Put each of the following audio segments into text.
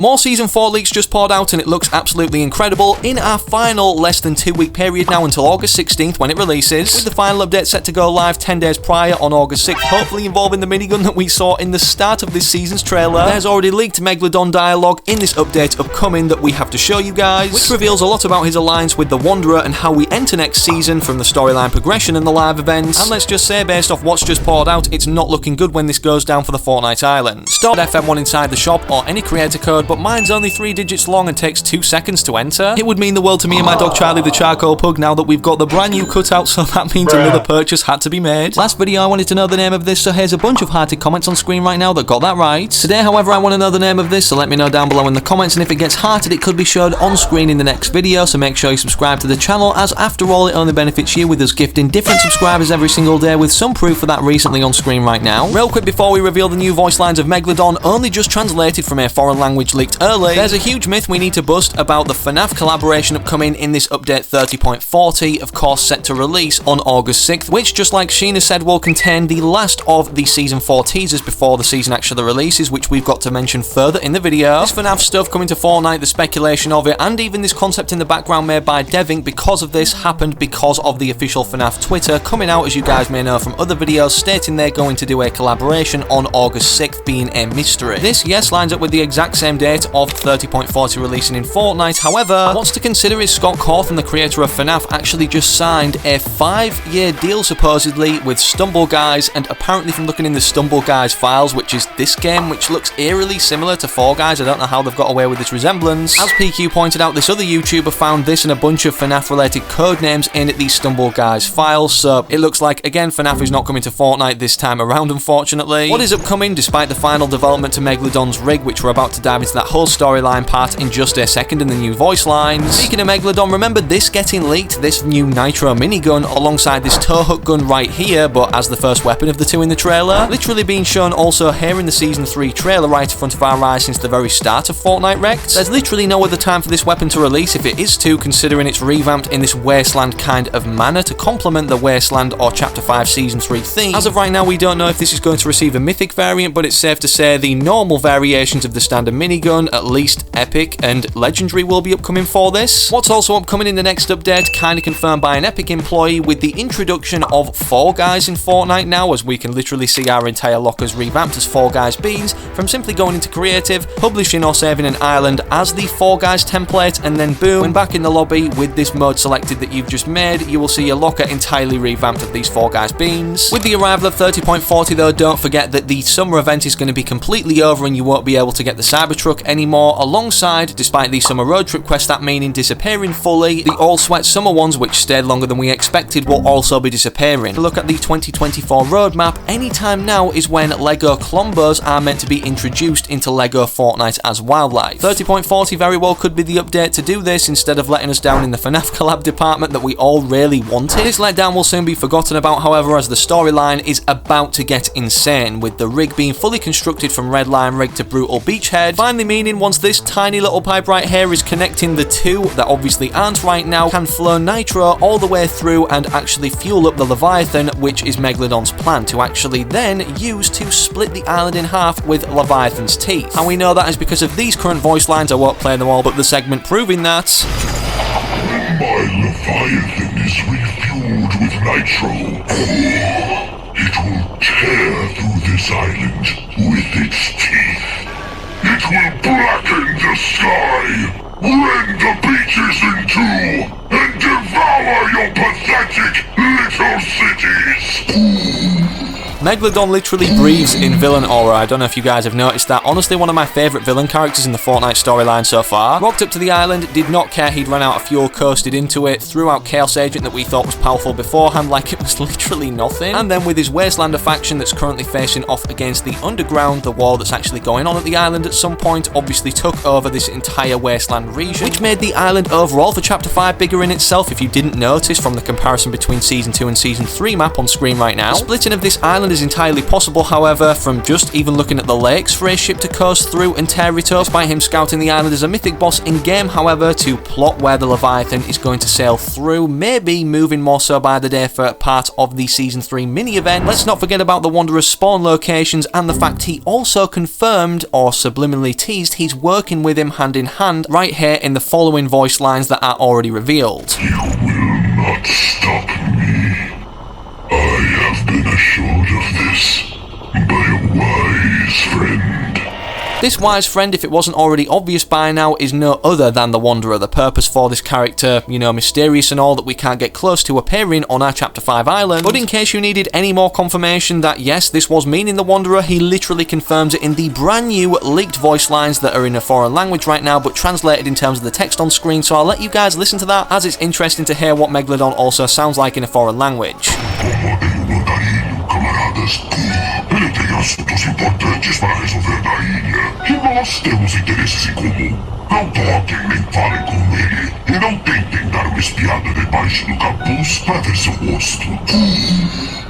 More Season 4 leaks just poured out and it looks absolutely incredible in our final less than 2-week period now until August 16th when it releases, with the final update set to go live 10 days prior on August 6th, hopefully involving the minigun that we saw in the start of this season's trailer. There's already leaked Megalodon dialogue in this update upcoming that we have to show you guys, which reveals a lot about his alliance with the Wanderer and how we enter next season from the storyline progression and the live events. And let's just say, based off what's just poured out, it's not looking good when this goes down for the Fortnite Island. Stored FM1 inside the shop or any creator code, but mine's only 3 digits long and takes 2 seconds to enter. It would mean the world to me and my dog Charlie the Charcoal Pug now that we've got the brand new cutout, so that means another purchase had to be made. Last video I wanted to know the name of this, so here's a bunch of hearted comments on screen right now that got that right. Today, however, I want to know the name of this, so let me know down below in the comments, and if it gets hearted it could be showed on screen in the next video, so make sure you subscribe to the channel, as after all it only benefits you with us gifting different subscribers every single day, with some proof for that recently on screen right now. Real quick before we reveal the new voice lines of Megalodon, only just translated from a foreign language leaked early, there's a huge myth we need to bust about the FNAF collaboration upcoming in this update 30.40, of course set to release on August 6th, which just like Sheena said will contain the last of the Season 4 teasers before the season actually releases, which we've got to mention further in the video. This FNAF stuff coming to Fortnite, the speculation of it, and even this concept in the background made by Devink because of this happened because of the official FNAF Twitter coming out, as you guys may know from other videos, stating they're going to do a collaboration on August 6th being a mystery. This, yes, lines up with the exact same date of 30.40 releasing in Fortnite. However, what's to consider is Scott Cawthon, the creator of FNAF, actually just signed a 5-year deal supposedly with Stumble Guys, and apparently from looking in the Stumble Guys files, which is this game, which looks eerily similar to Fall Guys, I don't know how they've got away with this resemblance. As PQ pointed out, this other YouTuber found this and a bunch of FNAF related code names in these Stumble Guys files, so it looks like, again, FNAF is not coming to Fortnite this time around, unfortunately. What is upcoming, despite the final development to Megalodon's rig, which we're about to dive into that whole storyline part in just a second, and the new voice lines. Speaking of Megalodon, remember this getting leaked, this new Nitro minigun, alongside this tow hook gun right here, but as the first weapon of the two in the trailer, literally being shown also here in the Season 3 trailer right in front of our eyes since the very start of Fortnite Wrecked. There's literally no other time for this weapon to release if it is to, considering it's revamped in this Wasteland kind of manner to complement the Wasteland or Chapter 5 Season 3 theme. As of right now, we don't know if this is going to receive a Mythic variant, but it's safe to say the normal variations of the standard minigun, at least Epic and Legendary, will be upcoming for this. What's also upcoming in the next update, kinda confirmed by an Epic employee, with the introduction of Fall Guys in Fortnite now, as we can literally see our entire lockers revamped as Fall Guys beans, from simply going into creative, publishing or saving an island as the Fall Guys template, and then boom, when back in the lobby with this mode selected that you've just made, you will see your locker entirely revamped of these Fall Guys beans. With the arrival of 30.40 though, don't forget that the summer event is going to be completely over and you won't be able to get the Cybertruck anymore, alongside, despite the summer road trip quest that meaning disappearing fully, the all sweat summer ones, which stayed longer than we expected, will also be disappearing. To look at the 2024 roadmap, anytime now is when Lego Clombos are meant to be introduced into Lego Fortnite as wildlife. 30.40 very well could be the update to do this, instead of letting us down in the FNAF collab department that we all really wanted. This letdown will soon be forgotten about, however, as the storyline is about to get insane, with the rig being fully constructed from Redline Rig to Brutal Beachhead, finally meaning once this tiny little pipe right here is connecting the two that obviously aren't right now, can flow nitro all the way through and actually fuel up the Leviathan, which is Megalodon's plan to actually then use to split the island in half with Leviathan's teeth. And we know that is because of these current voice lines. I won't play them all, but the segment proving that. My Leviathan is refueled with nitro. It will tear through this island with its teeth. It will blacken the sky, rend the beaches in two, and devour your pathetic little cities. Megalodon literally breathes in villain aura. I don't know if you guys have noticed that. Honestly, one of my favourite villain characters in the Fortnite storyline so far. Rocked up to the island, did not care he'd run out of fuel, coasted into it, threw out Chaos Agent that we thought was powerful beforehand like it was literally nothing. And then with his Wastelander faction that's currently facing off against the Underground, the war that's actually going on at the island at some point, obviously took over this entire Wasteland region, which made the island overall for Chapter 5 bigger in itself if you didn't notice from the comparison between Season 2 and Season 3 map on screen right now. The splitting of this island island is entirely possible, however, from just even looking at the lakes for a ship to coast through and tear it up. Despite him scouting the island as a mythic boss in-game, however, to plot where the Leviathan is going to sail through, maybe moving more so by the day for part of the Season 3 mini-event. Let's not forget about the Wanderer's spawn locations and the fact he also confirmed, or subliminally teased, he's working with him hand in hand right here in the following voice lines that are already revealed. You will not stop me. I have been assured of this by a wise friend. This wise friend, if it wasn't already obvious by now, is no other than the Wanderer, the purpose for this character, you know, mysterious and all, that we can't get close to appearing on our Chapter 5 island. But in case you needed any more confirmation that yes, this was meaning the Wanderer, he literally confirms it in the brand new leaked voice lines that are in a foreign language right now, but translated in terms of the text on screen, so I'll let you guys listen to that, as it's interesting to hear what Megalodon also sounds like in a foreign language. Ele tem assuntos importantes para resolver na ilha, e nós temos interesses em comum. Não toquem nem falem com ele, e não tentem dar uma espiada debaixo do capuz para ver seu rosto.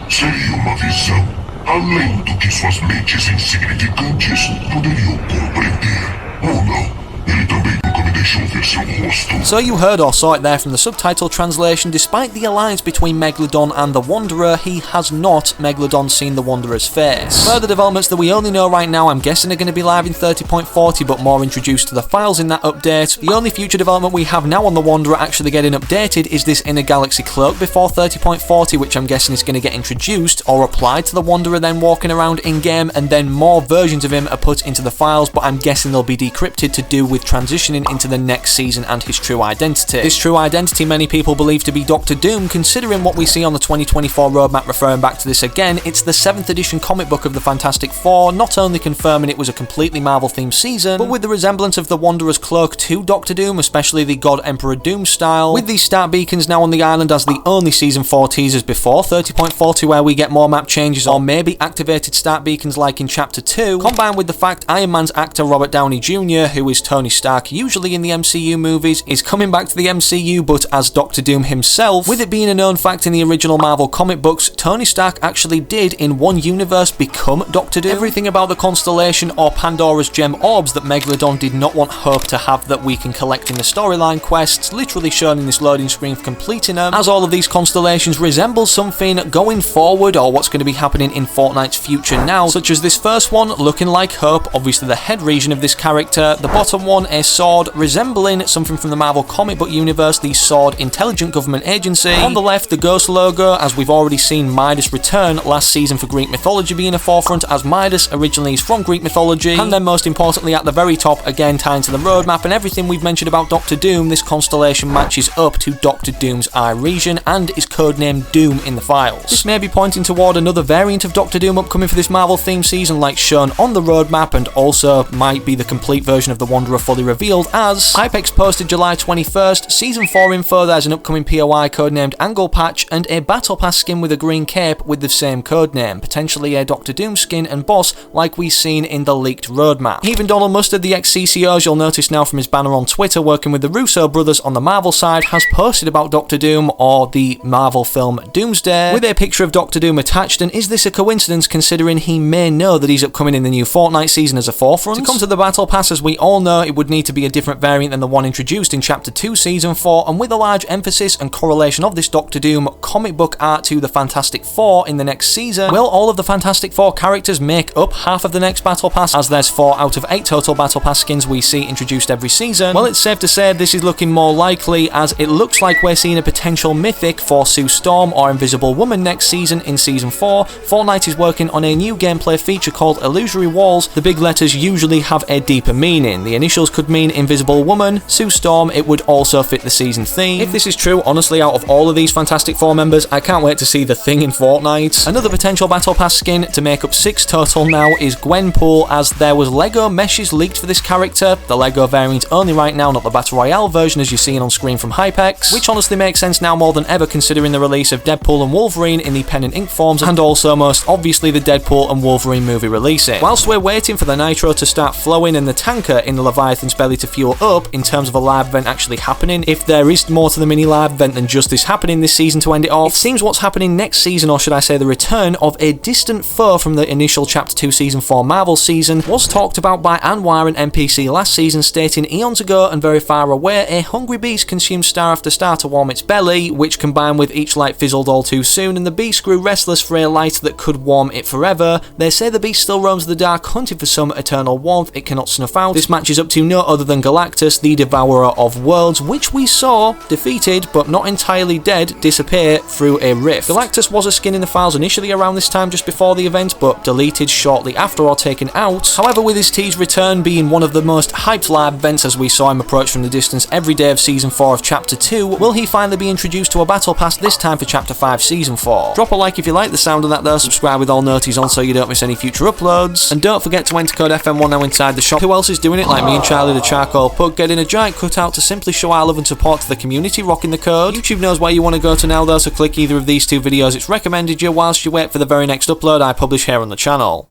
Seria uma visão além do que suas mentes insignificantes poderiam compreender. Ou não, ele também nunca me deixou ver seu rosto. So you heard or saw it there from the subtitle translation. Despite the alliance between Megalodon and the Wanderer, he has not, Megalodon, seen the Wanderer's face. Further developments that we only know right now, I'm guessing are going to be live in 30.40, but more introduced to the files in that update. The only future development we have now on the Wanderer actually getting updated is this Inner Galaxy cloak before 30.40, which I'm guessing is going to get introduced or applied to the Wanderer then walking around in-game, and then more versions of him are put into the files, but I'm guessing they'll be decrypted to do with transitioning into the next season and his true identity. This true identity many people believe to be Doctor Doom, considering what we see on the 2024 roadmap referring back to this again. It's the 7th edition comic book of the Fantastic Four, not only confirming it was a completely Marvel-themed season, but with the resemblance of the Wanderer's cloak to Doctor Doom, especially the God Emperor Doom style, with these start beacons now on the island as the only Season 4 teasers before 30.40, where we get more map changes or maybe activated start beacons like in Chapter 2, combined with the fact Iron Man's actor Robert Downey Jr., who is Tony Stark usually in the MCU movies, is coming back to the MCU but as Doctor Doom himself. With it being a known fact in the original Marvel comic books, Tony Stark actually did in one universe become Doctor Doom. Everything about the constellation or Pandora's gem orbs that Megalodon did not want Hope to have that we can collect in the storyline quests, literally shown in this loading screen for completing them, as all of these constellations resemble something going forward or what's going to be happening in Fortnite's future now, such as this first one looking like Hope, obviously the head region of this character, the bottom one a sword resembling something from the Marvel comic book universe, the Sword Intelligent Government Agency. On the left, the Ghost logo, as we've already seen Midas return last season for Greek mythology being a forefront, as Midas originally is from Greek mythology. And then most importantly at the very top, again tying to the roadmap and everything we've mentioned about Doctor Doom, this constellation matches up to Doctor Doom's eye region and is codenamed Doom in the files. This may be pointing toward another variant of Doctor Doom upcoming for this Marvel themed season like shown on the roadmap, and also might be the complete version of the Wanderer fully revealed, as Hypex posted July 21st, Season 4 info, there's an upcoming POI codenamed Angle Patch and a Battle Pass skin with a green cape with the same codename, potentially a Doctor Doom skin and boss like we've seen in the leaked roadmap. Even Donald Mustard, the ex-CCO, as you'll notice now from his banner on Twitter, working with the Russo brothers on the Marvel side, has posted about Doctor Doom or the Marvel film Doomsday with a picture of Doctor Doom attached, and is this a coincidence considering he may know that he's upcoming in the new Fortnite season as a forefront? To come to the Battle Pass, as we all know, it would need to be a different variant than the one introduced in Chapter 2 Season 4, and with a large emphasis and correlation of this Doctor Doom comic book art to the Fantastic Four in the next season, will all of the Fantastic Four characters make up half of the next Battle Pass, as there's 4 out of 8 total Battle Pass skins we see introduced every season? Well, it's safe to say this is looking more likely, as it looks like we're seeing a potential mythic for Sue Storm or Invisible Woman next season in Season 4. Fortnite is working on a new gameplay feature called Illusory Walls. The big letters usually have a deeper meaning. The initials could mean Invisible Woman, Sue Storm, it would also fit the season theme. If this is true, honestly, out of all of these Fantastic Four members, I can't wait to see the Thing in Fortnite. Another potential Battle Pass skin to make up 6 total now is Gwenpool, as there was Lego meshes leaked for this character, the Lego variant only right now, not the Battle Royale version as you're seeing on screen from Hypex, which honestly makes sense now more than ever considering the release of Deadpool and Wolverine in the pen and ink forms, and also most obviously the Deadpool and Wolverine movie releasing. Whilst we're waiting for the nitro to start flowing and the tanker in the Leviathan's belly to fuel up into terms of a live event actually happening. If there is more to the mini live event than just this happening this season to end it off, it seems what's happening next season, or should I say the return of a distant foe from the initial Chapter 2 Season 4 Marvel season, was talked about by Anwar and NPC last season, stating eons ago and very far away, a hungry beast consumed star after star to warm its belly, which combined with each light fizzled all too soon, and the beast grew restless for a light that could warm it forever. They say the beast still roams the dark, hunting for some eternal warmth it cannot snuff out. This matches up to no other than Galactus, the devourer of worlds, which we saw defeated, but not entirely dead, disappear through a rift. Galactus was a skin in the files initially around this time just before the event, but deleted shortly after or taken out. However, with his teased return being one of the most hyped live events as we saw him approach from the distance every day of Season 4 of Chapter 2, will he finally be introduced to a battle pass this time for Chapter 5 Season 4? Drop a like if you like the sound of that though, subscribe with all noties on so you don't miss any future uploads, and don't forget to enter code FM1 now inside the shop. Who else is doing it like me and Charlie the Charcoal Pug, getting a giant cutout to simply show our love and support to the community, rocking the code. YouTube knows where you want to go to now though, so click either of these two videos, it's recommended you whilst you wait for the very next upload I publish here on the channel.